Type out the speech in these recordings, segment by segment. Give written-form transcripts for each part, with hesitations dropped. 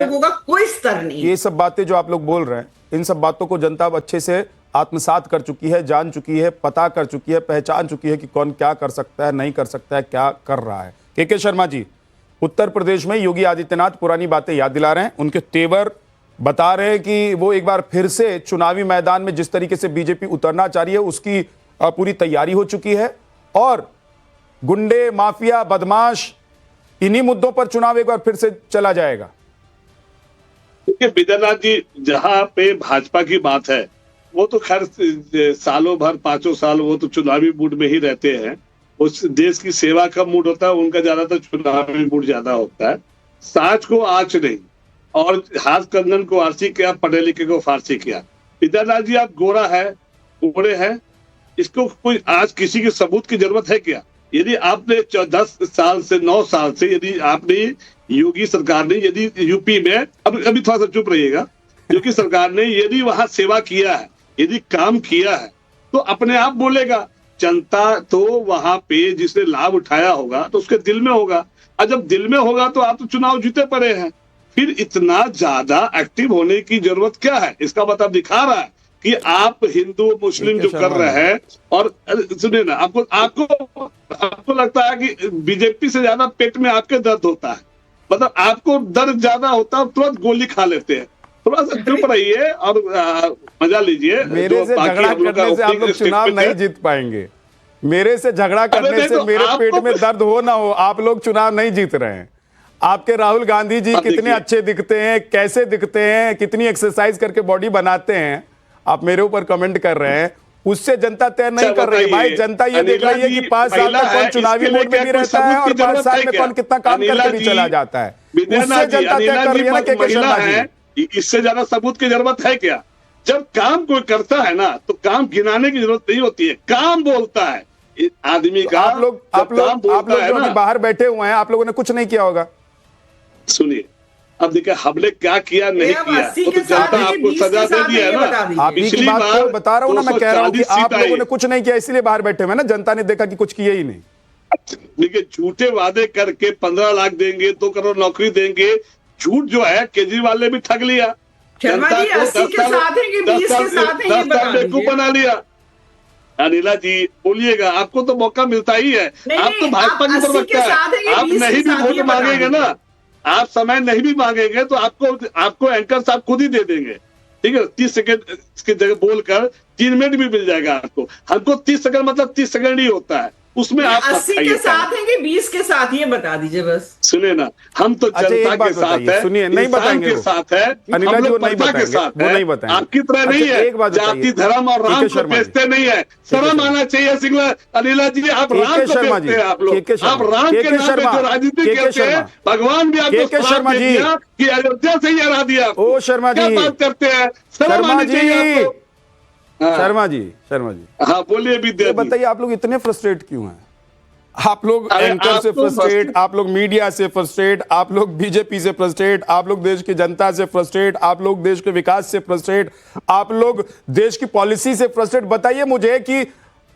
लोगों का कोई स्तर नहीं। ये सब बातें जो आप लोग बोल रहे हैं, इन सब बातों को जनता अब अच्छे से आत्मसात कर चुकी है, जान चुकी है, पता कर चुकी है, पहचान चुकी है कि कौन क्या कर सकता है, नहीं कर सकता है, क्या कर रहा है। के शर्मा जी, उत्तर प्रदेश में योगी आदित्यनाथ पुरानी बातें याद दिला रहे हैं, उनके तेवर बता रहे हैं कि वो एक बार फिर से चुनावी मैदान में जिस तरीके से बीजेपी उतरना चाह रही है उसकी पूरी तैयारी हो चुकी है और गुंडे, माफिया, बदमाश, इन्हीं मुद्दों पर चुनाव एक बार फिर से चला जाएगा। देखिए विद्यानाथ जी, जहां पे भाजपा की बात है वो तो खैर सालों भर 5 साल वो तो चुनावी मूड में ही रहते हैं। उस देश की सेवा का मूड होता है, उनका ज्यादातर चुनावी मूड ज्यादा होता है। साच को आंच नहीं और हाथ कंगन को आरसी किया, पढ़े लिखे को फारसी किया। विद्यानाथ जी, आप गोरा है, गोरे हैं, इसको कोई आज किसी के सबूत की जरूरत है क्या? यदि आपने 10 साल से 9 साल से यदि आपने योगी सरकार ने यदि यूपी में अभी थोड़ा सा चुप रहिएगा, योगी सरकार ने यदि वहां सेवा किया है, यदि काम किया है तो अपने आप बोलेगा। जनता तो वहां पे जिसने लाभ उठाया होगा तो उसके दिल में होगा, और जब दिल में होगा तो आप तो चुनाव जीते पड़े हैं, फिर इतना ज्यादा एक्टिव होने की जरूरत क्या है? इसका मतलब दिखा रहा है कि आप हिंदू मुस्लिम जो कर रहे हैं। और सुनिए ना, आपको लगता है कि बीजेपी से ज्यादा पेट में आपके दर्द होता है, मतलब आपको दर्द ज्यादा होता है, तुरंत गोली खा लेते हैं। थोड़ा सा चुप रहिए और मजा लीजिए। मेरे से झगड़ा करने से आप लोग चुनाव नहीं जीत पाएंगे। मेरे से झगड़ा करने से मेरे पेट में दर्द हो ना हो, आप लोग चुनाव नहीं जीत रहे हैं। आपके राहुल गांधी जी कितने अच्छे दिखते हैं, कैसे दिखते हैं, कितनी एक्सरसाइज करके बॉडी बनाते हैं, आप मेरे ऊपर कमेंट कर रहे हैं, उससे जनता तय नहीं कर रही है। भाई जनता ये देख रही है कि 5 साल में कौन चुनावी मोड में भी रहता है और 5 साल में कौन कितना काम करके भी चला जाता है, उससे जनता तय कर रही है ना। के शर्मा जी, इससे ज्यादा सबूत की जरूरत है क्या? जब काम कोई करता है ना तो काम गिनाने की जरूरत नहीं होती है, काम बोलता है आदमी का। आप लोग जो अभी बाहर बैठे हुए हैं, आप लोगों ने कुछ नहीं किया होगा। सुनिए, अब देखिए हमने क्या किया नहीं किया, तो जनता आपको सजा दे दी है ना। आप की बात को बता रहा हूँ ना, मैं कह रहा हूँ कि आप लोगों ने कुछ नहीं किया इसलिए बाहर बैठे हुए ना, जनता ने देखा कि कुछ किया ही नहीं। देखिए झूठे वादे करके 15 लाख देंगे, 2 करोड़ नौकरी देंगे, झूठ जो है केजरीवाल ने भी ठग लिया, जनता को 10 साल बेवकूफ बना लिया। अनिला जी बोलिएगा, आपको तो मौका मिलता ही है, आप तो भाजपा की प्रवक्ता है, आप नहीं भी वोट मांगेंगे ना, आप समय नहीं भी मांगेंगे तो आपको एंकर साहब खुद ही दे देंगे, ठीक है। 30 सेकंड की जगह बोलकर 3 मिनट भी मिल जाएगा आपको। हमको 30 सेकंड मतलब 30 सेकंड ही होता है, उसमें आप 80 के साथ हैं कि 20 के साथ, ये बता दीजिए बस। सुनिए ना, हम तो जनता के साथ है, सुनिए नहीं बताएंगे, के साथ है, अनिला जी वो नहीं बताएंगे, वो नहीं बताएंगे, आपकी तरह नहीं है जाति धर्म और राम को बेचते नहीं है। शर्म आना चाहिए सिंगला अनिला जी, आप राम को बेचते हैं, आप लोग, आप राम के नाम पे जो राजनीति करते हैं, भगवान भी आपको शर्मा जी कि अयोध्या से ही हरा दिया। ओ शर्मा जी, क्या बात करते हैं, शर्म आनी चाहिए आपको। शर्मा जी हाँ बोलिए विद्या, बताइए आप लोग इतने फ्रस्ट्रेट क्यों हैं? आप लोग एंकर से फ्रस्ट्रेट, आप लोग मीडिया से फ्रस्ट्रेट, आप लोग बीजेपी से फ्रस्ट्रेट, आप लोग देश की जनता से फ्रस्ट्रेट, आप लोग देश के विकास से फ्रस्ट्रेट, आप लोग देश की पॉलिसी से फ्रस्ट्रेट। बताइए मुझे कि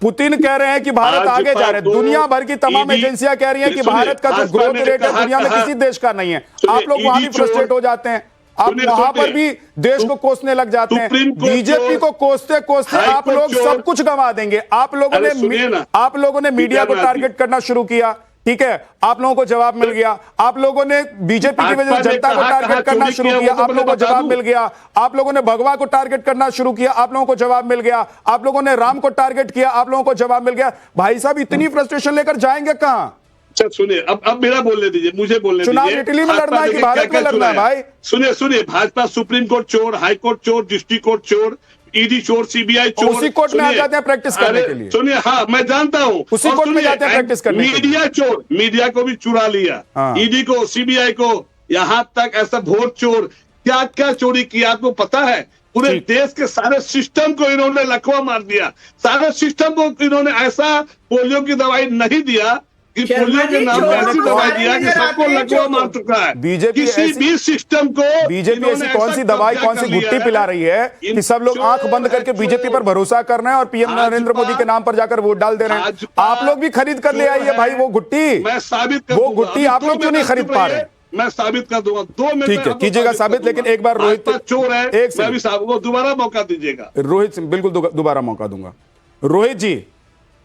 पुतिन कह रहे हैं कि भारत आगे जा रहा है, दुनिया भर की तमाम एजेंसियां कह रही हैं कि भारत का जो ग्रोथ रेट है दुनिया में किसी देश का नहीं है, आप लोग वहां भी फ्रस्ट्रेट हो जाते हैं, आप वहां पर भी देश को कोसने लग जाते हैं। बीजेपी को कोसते कोसते आप लोग सब कुछ गंवा देंगे। आप लोगों ने मीडिया को टारगेट करना शुरू किया, ठीक है, आप लोगों को जवाब मिल गया। आप लोगों ने बीजेपी की वजह से जनता को टारगेट करना शुरू किया, आप लोगों को जवाब मिल गया। आप लोगों ने भगवा को टारगेट करना शुरू किया, आप लोगों को जवाब मिल गया। आप लोगों ने राम को टारगेट किया, आप लोगों को जवाब मिल गया। भाई साहब इतनी फ्रस्ट्रेशन लेकर जाएंगे कहां? अच्छा सुनिए, अब मेरा बोलने दीजिए, मुझे बोलने चुनाव इटली में लड़ना है कि भारत में लड़ना है? भाई सुनिए, भाजपा सुप्रीम कोर्ट चोर, हाई कोर्ट चोर, डिस्ट्रिक्ट कोर्ट चोर, ईडी चोर, सीबीआई चोर, उसी कोर्ट में आ जाते हैं प्रैक्टिस करने के लिए। सुनिए, हाँ मैं जानता हूँ, उसी कोर्ट में जाते हैं प्रैक्टिस करने के लिए। मीडिया चोर, मीडिया को भी चुरा लिया, ईडी को, सीबीआई को, यहाँ तक ऐसा वोट चोर, क्या क्या चोरी किया आपको पता है? पूरे देश के सारे सिस्टम को इन्होंने लकवा मार दिया, सारे सिस्टम को इन्होंने ऐसा पोलियो की दवाई नहीं दिया कि पोलियो के नाम पे ऐसी दवाई दिया कि सबको लकवा मार चुका है। बीजेपी किसी भी सिस्टम को बीजेपी ऐसी कौन सी दवाई, कौन सी गुट्टी पिला रही है कि सब लोग आंख बंद करके बीजेपी पर भरोसा कर रहे हैं और पीएम नरेंद्र मोदी के नाम पर जाकर वोट डाल दे रहे हैं? आप लोग भी खरीद कर ले आइए भाई वो गुट्टी, मैं साबित कर वो गुट्टी आप लोग क्यों नहीं खरीद पा रहे? मैं साबित कर दूंगा 2 मिनट। ठीक है, कीजिएगा साबित, लेकिन एक बार रोहित चोर है, एक मैं भी साहब को दोबारा मौका दीजिएगा। रोहित सिंह, बिल्कुल दोबारा मौका दूंगा। रोहित जी,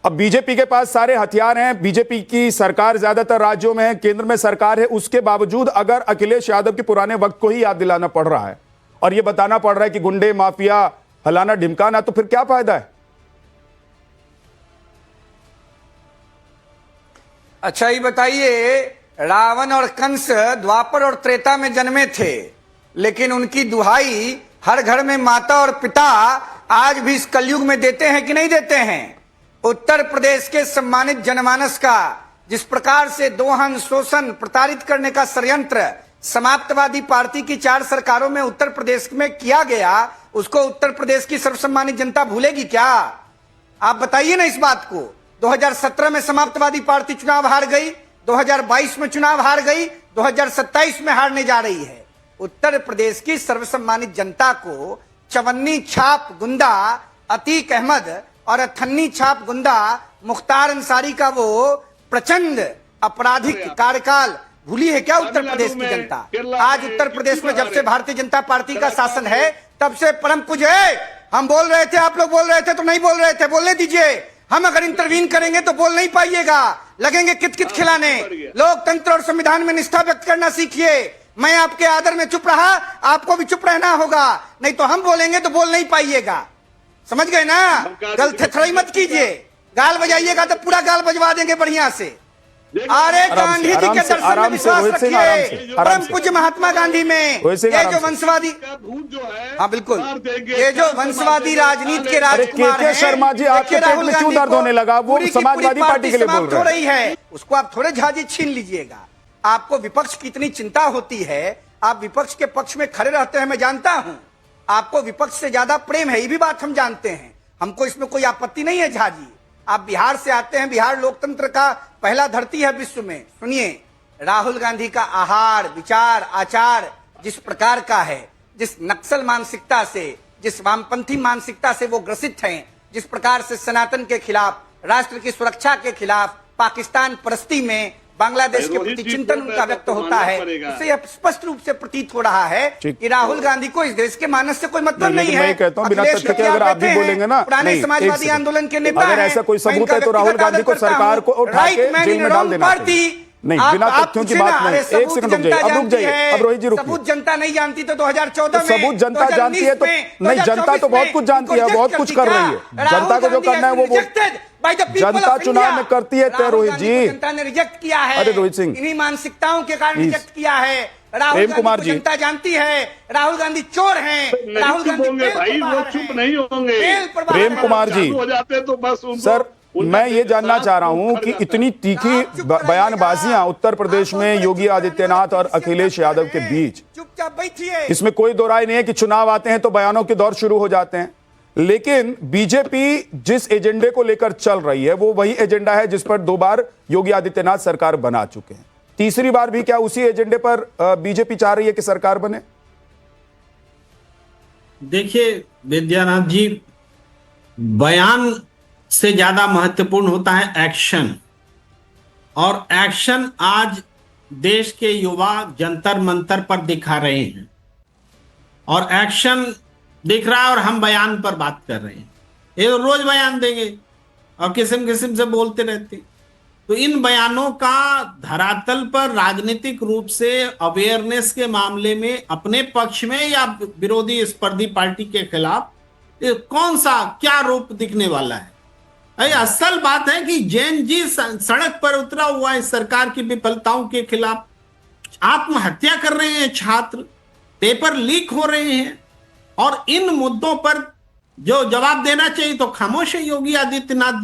अब बीजेपी के पास सारे हथियार हैं, बीजेपी की सरकार ज्यादातर राज्यों में है, केंद्र में सरकार है, उसके बावजूद अगर अखिलेश यादव के पुराने वक्त को ही याद दिलाना पड़ रहा है और यह बताना पड़ रहा है कि गुंडे माफिया हलाना ढिमकाना, तो फिर क्या फायदा है? अच्छा ये बताइए, रावण और कंस द्वापर और त्रेता में जन्मे थे, लेकिन उनकी दुहाई हर घर में माता और पिता आज भी इस कलयुग में देते हैं कि नहीं देते हैं? उत्तर प्रदेश के सम्मानित जनमानस का जिस प्रकार से दोहन, शोषण, प्रताड़ित करने का षड्यंत्र समाप्तवादी पार्टी की 4 सरकारों में उत्तर प्रदेश में किया गया, उसको उत्तर प्रदेश की सर्वसम्मानित जनता भूलेगी क्या? आप बताइए ना इस बात को। 2017 में समाप्तवादी पार्टी चुनाव हार गई, 2022 में चुनाव हार गई, 2027 में हारने जा रही है। उत्तर प्रदेश की सर्वसम्मानित जनता को चवन्नी छाप गुंडा अतीक अहमद और अथन्नी छाप गुंडा मुख्तार अंसारी का वो प्रचंड आपराधिक कार्यकाल भूली है क्या उत्तर प्रदेश की जनता? आज उत्तर प्रदेश में जब से भारतीय जनता पार्टी का शासन है, तब से परम पूज्य हम बोल रहे थे, आप लोग बोल रहे थे तो नहीं बोल रहे थे, बोलने दीजिए। हम अगर इंटरवीन करेंगे तो बोल नहीं पाइएगा, लगेंगे कित कित खिलाने। लोकतंत्र और संविधान में निष्ठा व्यक्त करना सीखिए। मैं आपके आदर में चुप रहा, आपको भी चुप रहना होगा, नहीं तो हम बोलेंगे तो बोल नहीं पाइएगा। समझ गए ना? गलत थड़ाई मत कीजिए, गाल बजाइएगा तो पूरा गाल बजवा देंगे बढ़िया से। अरे गांधी जी के दर्शन में विश्वास रखिए, परम पूज्य महात्मा गांधी में। ये जो वंशवादी, हाँ बिल्कुल, ये जो वंशवादी राजनीति के राजकुमार हैं, शर्मा जी, आपके पेट में क्यों दर्द होने लगा? वो समाजवादी पार्टी के लिए बोल रहे हैं। उसको आप थोड़े झाजी छीन लीजिएगा। आपको विपक्ष की इतनी चिंता होती है, आप विपक्ष के पक्ष में खड़े रहते हैं, मैं जानता हूं। आपको विपक्ष से ज्यादा प्रेम है, ये भी बात हम जानते हैं, हमको इसमें कोई आपत्ति नहीं है। झाजी, आप बिहार से आते हैं, बिहार लोकतंत्र का पहला धरती है विश्व में। सुनिए, राहुल गांधी का आहार, विचार, आचार जिस प्रकार का है, जिस नक्सल मानसिकता से, जिस वामपंथी मानसिकता से वो ग्रसित हैं, जिस प्रकार से सनातन के खिलाफ, राष्ट्र की सुरक्षा के खिलाफ, पाकिस्तान परस्ती में, बांग्लादेश के प्रति चिंतन उनका व्यक्त होता है, उससे यह स्पष्ट रूप से प्रतीत हो रहा है कि राहुल गांधी को इस देश के मानस से कोई मतलब नहीं है। मैं कहता हूं, बिना तथ्य के अगर आप भी बोलेंगे ना, पुराने समाजवादी आंदोलन के नेता हैं, अगर ऐसा कोई सबूत है तो राहुल गांधी को सरकार को उठा के जेल में डाल देना चाहिए। नहीं, बिना तथ्यों की बात नहीं। एक सेकंड रुक जाइए, अब रुक जाइए, अब रोहित जी रुकिए। सबूत जनता नहीं जानती तो 2014 में, सबूत जनता जानती है तो नहीं, जनता तो बहुत कुछ जानती है, बहुत कुछ कर रही है। जनता को जो करना है वो जनता चुनाव में करती है। तय रोहित जी, जनता ने रिजेक्ट किया है। अरे रोहित सिंह, इन्हीं मानसिकताओं के कारण रिजेक्ट किया है। राहुल कुमार जी, जनता जानती है राहुल गांधी चोर हैं, राहुल गांधी भाई वो चुप नहीं होंगे। प्रेम कुमार जी हो जाते तो बस सर, मैं ये जानना चाह रहा हूं कि इतनी तीखी बयानबाजियां उत्तर प्रदेश में योगी आदित्यनाथ और अखिलेश यादव के बीच, चुपचाप बैठिए, इसमें कोई दो राय नहीं है कि चुनाव आते हैं तो बयानों के दौर शुरू हो जाते हैं। लेकिन बीजेपी जिस एजेंडे को लेकर चल रही है वो वही एजेंडा है जिस पर 2 बार योगी आदित्यनाथ सरकार बना चुके हैं। तीसरी बार भी क्या उसी एजेंडे पर बीजेपी चाह रही है कि सरकार बने? देखिए विद्यानाथ जी, बयान से ज्यादा महत्वपूर्ण होता है एक्शन, और एक्शन आज देश के युवा जंतर मंतर पर दिखा रहे हैं, और एक्शन दिख रहा है और हम बयान पर बात कर रहे हैं। ये रोज बयान देंगे और किस्म किस्म से बोलते रहते, तो इन बयानों का धरातल पर राजनीतिक रूप से अवेयरनेस के मामले में अपने पक्ष में या विरोधी स्पर्धी पार्टी के खिलाफ कौन सा क्या रूप दिखने वाला है? असल बात है कि जैन जी सड़क पर उतरा हुआ है सरकार की विफलताओं के खिलाफ, आत्महत्या कर रहे हैं छात्र, पेपर लीक हो रहे हैं, और इन मुद्दों पर जो जवाब देना चाहिए तो खामोश है योगी आदित्यनाथ।